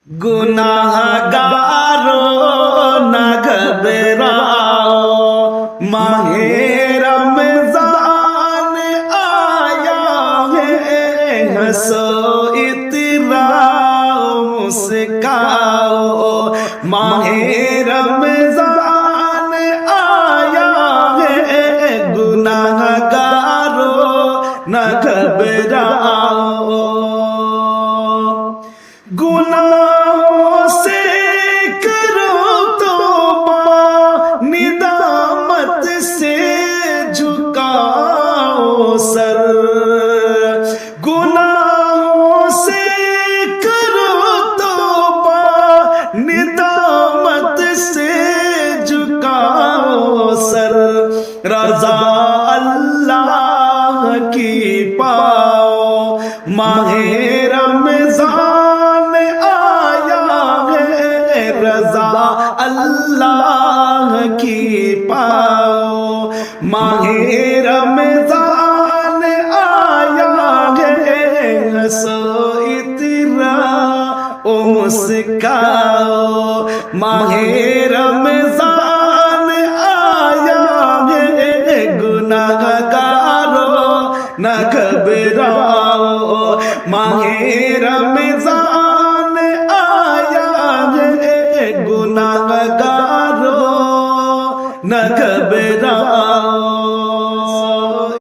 गुनाहगारो न घबराओ, माहे रमजान आया है, हंसो इतराओ मुस्काओ। माहे रमजान आया है, गुनाहगारो न घबराओ। गुनाहों से करो तौबा, निदामत से झुकाओ सर। गुनाहों से करो तौबा, निदामत से झुकाओ सर। रज़ा अल्लाह की पाओ, माहे रमजान रज़ा अल्लाह की पाओ, माहे रमजान आया है, हंसो इतराओ मुस्काओ। माहे रमजान आया है, गुनाहगारो न घबराओ। माहे रमजान आया है, गुनाहगारो न घबराओ।